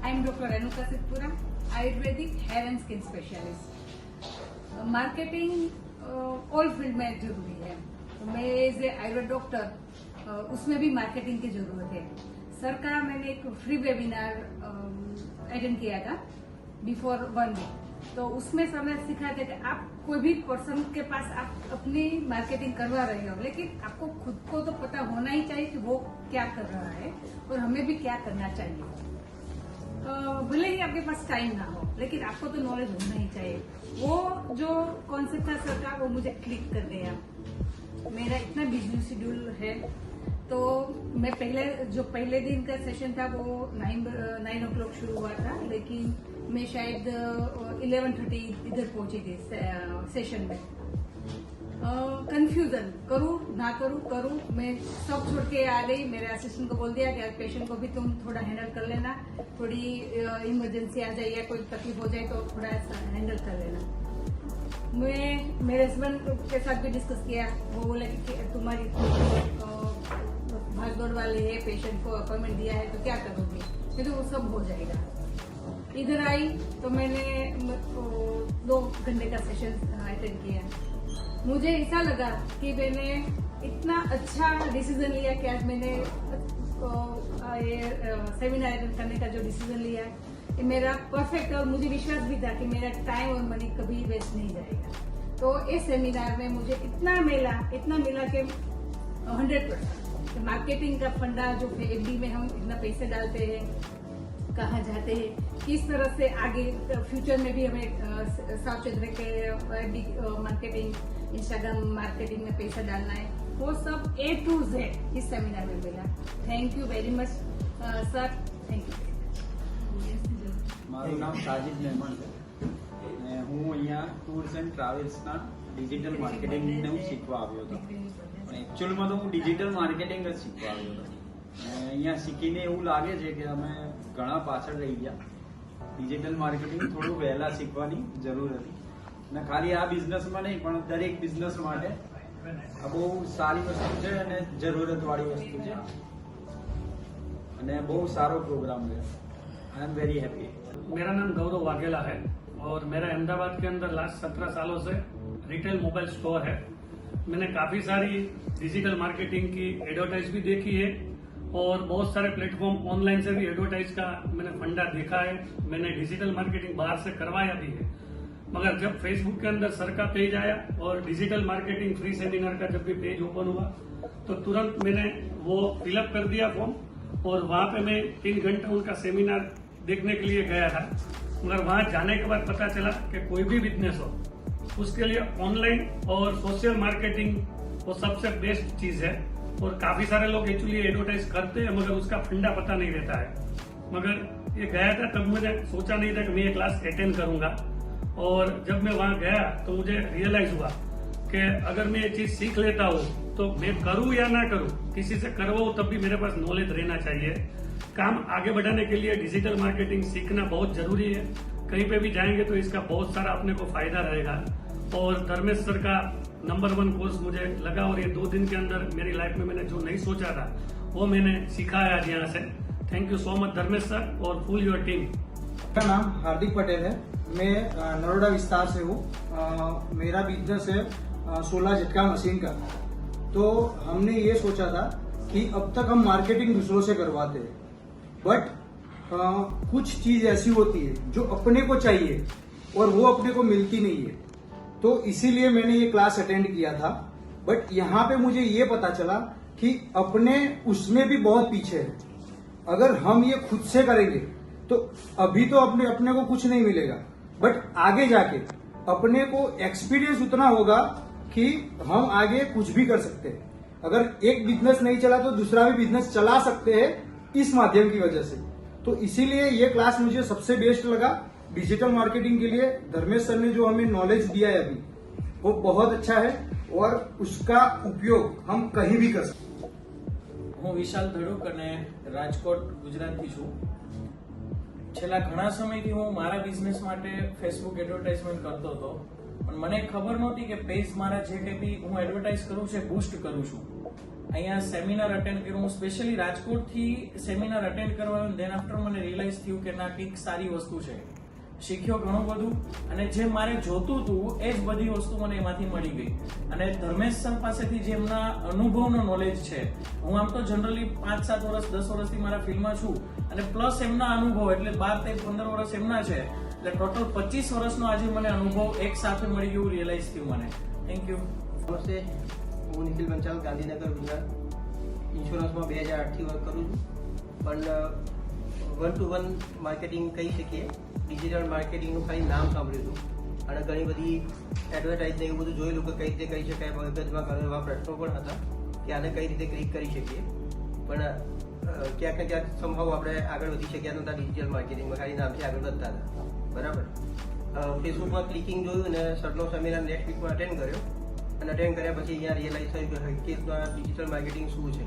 I am doctor Renuka Siddhpura, ayurvedic hair and skin specialist. Marketing all field में जरूरी है, तो मैं एज ए आयुर्वेद डॉक्टर उसमें भी मार्केटिंग की जरूरत है। सर का मैंने एक फ्री वेबिनार अटेंड किया था बिफोर 1 वीक, तो उसमें सर ने सिखाया था कि आप कोई भी पर्सन के पास आप अपनी मार्केटिंग करवा रहे हो, लेकिन आपको खुद को तो पता होना ही चाहिए कि वो क्या कर रहा है और हमें भी क्या करना चाहिए। भले ही आपके पास टाइम ना हो, लेकिन आपको तो नॉलेज होना ही चाहिए। वो जो कॉन्सेप्ट था सर का, वो मुझे क्लिक कर गया। मेरा इतना बिजी शेड्यूल है, तो मैं पहले दिन का सेशन था वो 9 o'clock शुरू हुआ था, लेकिन मैं शायद 11:30 इधर पहुंची थी सेशन में। कंफ्यूजन, करूं ना करूं, मैं सब छोड़ के आ गई। मेरे असिस्टेंट को बोल दिया कि पेशेंट को भी तुम थोड़ा हैंडल कर लेना, थोड़ी इमरजेंसी आ जाए या कोई तकलीफ हो जाए तो थोड़ा हैंडल कर लेना। मैं मेरे हस्बैंड के साथ भी डिस्कस किया, वो बोले कि तुम्हारी भागदौड़ वाली है, पेशेंट को अपॉइंटमेंट दिया है तो क्या करोगे, फिर वो सब हो जाएगा। इधर आई तो मैंने 2 घंटे का सेशन अटेंड किया। मुझे ऐसा लगा कि मैंने इतना अच्छा डिसीजन लिया कि आज मैंने ये सेमिनार अटेंड करने का जो डिसीजन लिया ये मेरा परफेक्ट है, और मुझे विश्वास भी था कि मेरा टाइम और मनी कभी वेस्ट नहीं जाएगा। तो इस सेमिनार में मुझे इतना मिला कि 100% मार्केटिंग का फंडा जो एफडी में हम इतना पैसे डालते हैं, कहाँ जाते हैं, किस तरह से आगे फ्यूचर में भी हमें सावचेत रह के एफडी मार्केटिंग, इंस्टाग्राम मार्केटिंग में पैसा डालना है, वो सब A to Z इस सेमिनार में मिला। Thank you very much sir, thank you. મારું નામ સાજીદ મહેમાન છે અને હું અહીંયા ટૂર્સ એન્ડ ટ્રાવેલ્સના ડિજિટલ માર્કેટિંગને હું શીખવા આવ્યો હતો, પણ એકચ્યુઅલમાં તો હું ડિજિટલ માર્કેટિંગ જ શીખવા આવ્યો હતો। અને અહીંયા શીખીને એવું લાગે છે કે અમે ઘણા પાછળ રહી ગયા। ડિજિટલ માર્કેટિંગ થોડું વહેલા શીખવાની જરૂર હતી, અને ખાલી આ બિઝનેસમાં નહીં પણ દરેક બિઝનેસ માટે આ બહુ સારી વસ્તુ છે અને જરૂરતવાળી વસ્તુ છે, અને બહુ સારો પ્રોગ્રામ છે। I am very happy. मेरा नाम गौरव वाघेला है और मेरा अहमदाबाद के अंदर लास्ट 17 सालों से रिटेल मोबाइल स्टोर है। मैंने काफी सारी डिजिटल मार्केटिंग की एडवर्टाइज भी देखी है और बहुत सारे प्लेटफॉर्म ऑनलाइन से भी एडवर्टाइज का मैंने फंडा देखा है। मैंने डिजिटल मार्केटिंग बाहर से करवाया भी है, मगर जब फेसबुक के अंदर सर का पेज आया और डिजिटल मार्केटिंग फ्री सेमिनार का जब भी पेज ओपन हुआ तो तुरंत मैंने वो फिलअप कर दिया फॉर्म, और वहां पे मैं 3 घंटे उनका सेमिनार देखने के लिए गया था। मगर वहां जाने के बाद पता चला कि कोई भी बिजनेस हो उसके लिए ऑनलाइन और सोशल मार्केटिंग वो सबसे बेस्ट चीज है। और काफी सारे लोग एक्चुअली एडवर्टाइज करते हैं मगर उसका फंडा पता नहीं रहता है। मगर ये गया था तब मुझे सोचा नहीं था कि मैं ये क्लास अटेंड करूंगा, और जब मैं वहां गया तो मुझे रियलाइज हुआ कि अगर मैं ये चीज सीख लेता हूँ तो मैं करूँ या ना करूँ, किसी से करवाऊँ तब भी मेरे पास नॉलेज रहना चाहिए। काम आगे बढ़ाने के लिए डिजिटल मार्केटिंग सीखना बहुत जरूरी है। कहीं पे भी जाएंगे तो इसका बहुत सारा अपने को फायदा रहेगा। और धर्मेश सर का नंबर 1 कोर्स मुझे लगा, और ये 2 दिन के अंदर मेरी लाइफ में मैंने जो नहीं सोचा था वो मैंने सीखा है आज यहाँ से। Thank you so much Dharmesh sir और फुल योर टीम। मेरा नाम हार्दिक पटेल है, मैं नरोडा विस्तार से हूँ। मेरा बिजनेस है 16 झटका मशीन का। तो हमने ये सोचा था कि अब तक हम मार्केटिंग दूसरों से करवाते हैं, बट कुछ चीज ऐसी होती है जो अपने को चाहिए और वो अपने को मिलती नहीं है। तो इसीलिए मैंने ये क्लास अटेंड किया था। बट यहाँ पे मुझे ये पता चला कि अपने उसमें भी बहुत पीछे है। अगर हम ये खुद से करेंगे तो अभी तो अपने को कुछ नहीं मिलेगा, बट आगे जाके अपने को एक्सपीरियंस उतना होगा कि हम आगे कुछ भी कर सकते हैं। अगर एक बिजनेस नहीं चला तो दूसरा भी बिजनेस चला सकते हैं इस माध्यम की वजह से। तो इसीलिए ये क्लास मुझे सबसे बेस्ट लगा डिजिटल मार्केटिंग के लिए। धर्मेश सर ने जो हमें नॉलेज दिया है अभी वो बहुत अच्छा है, और उसका उपयोग हम कहीं भी कर सकते हैं। હું વિશાલ ધડુક અને રાજકોટ ગુજરાતથી છું। છેલ્લા ઘણા સમયથી હું મારા બિઝનેસ માટે ફેસબુક એડવર્ટાઇઝમેન્ટ કરતો હતો, પણ મને ખબર નહોતી કે પેજ મારા જે કંઈ બી હું એડવર્ટાઇઝ કરું છું બૂસ્ટ કરું છું। અહીંયા સેમિનાર અટેન્ડ કર્યો. હું સ્પેશિયલી રાજકોટથી સેમિનાર અટેન્ડ કરવા આવ્યો. ધેન આફ્ટર મને રિયલાઇઝ થયું કે ના, કંઈક સારી વસ્તુ છે. શીખ્યો ઘણું બધું, અને જે મારે જોતું હતું એ જ બધી વસ્તુ મને એમાંથી મળી ગઈ. અને ધર્મેશ સર પાસેથી જે એમના અનુભવનો નોલેજ છે, હું આમ તો જનરલી 5-7 વર્ષ 10 વર્ષથી મારા ફિલ્ડમાં છું, અને પ્લસ એમના અનુભવ એટલે 12-15 વર્ષ એમના છે, એટલે ટોટલ 25 વર્ષનો આજે મને અનુભવ એક સાથે મળી ગયું, રિયલાઇઝ થયું મને. Thank you. નમસ્તે, હું નિખિલ પંચાલ, ગાંધીનગર, ગુજરાત. ઇન્સ્યોરન્સમાં 2008થી વર્ક કરું છું, પણ 1-to-1 માર્કેટિંગ કહી શકીએ. ડિજિટલ માર્કેટિંગનું ખાલી નામ સાંભળ્યું હતું, અને ઘણી બધી એડવર્ટાઇઝ ને એવું બધું જોયેલું કે કઈ રીતે કરી શકાય. મગજમાં ઘણા એવા પ્રશ્નો પણ હતા કે આને કઈ રીતે ક્લિક કરી શકીએ, પણ ક્યાંક ને ક્યાંક સંભવ આપણે આગળ વધી શક્યા નહોતા ડિજિટલ માર્કેટિંગમાં, ખાલી નામથી આગળ વધતા હતા. બરાબર. ફેસબુકમાં ક્લિકિંગ જોયું અને સરનો સેમિનાર નેક્સ્ટ વીકમાં અટેન્ડ કર્યો, અને અટેન્ડ કર્યા પછી અહીંયા રિયલાઇઝ થયું કે હકીકતમાં ડિજિટલ માર્કેટિંગ શું છે.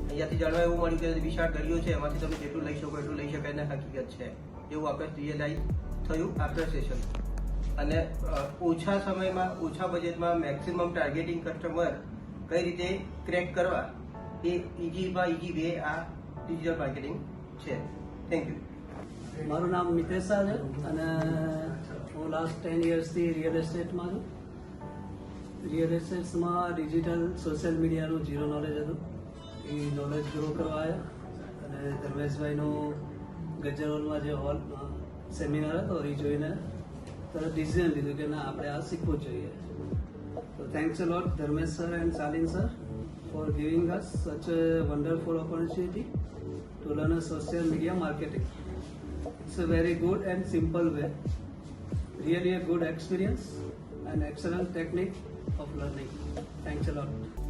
અહીંયાથી જાણવા એવું મળ્યું કે વિશાળ દરિયો છે, એમાંથી તમે જેટલું લઈ શકો એટલું લઈ શકાય, ને હકીકત છે એવું આપણે રિયલાઇઝ થયું આફ્ટર સેશન. અને ઓછા સમયમાં ઓછા બજેટમાં મેક્સિમમ ટાર્ગેટિંગ કસ્ટમર કઈ રીતે ક્રેક કરવા, એ ઇઝીમાં ઇઝી વે આ ડિજિટલ માર્કેટિંગ છે. Thank you. મારું નામ મિતેશ શાહ છે, અને હું લાસ્ટ 10 યર્સથી રિયલ એસ્ટેટમાં છું. રિયલ એસ્ટેટ્સમાં ડિજિટલ સોશિયલ મીડિયાનું ઝીરો નોલેજ હતું, એ નોલેજ ગ્રો કરવા આવ્યા. અને ધર્મેશભાઈનું ગજ્જરોલમાં જે હોલ સેમિનાર હતો એ જોઈને તરત ડિસિઝન લીધું કે ના, આપણે આ શીખવું જ જોઈએ. તો thanks a lot Dharmesh sir and Shalin sir for giving us such a wonderful opportunity to learn a social media marketing. It's a very good and simple way. Really a good experience and excellent technique of learning. Thanks a lot.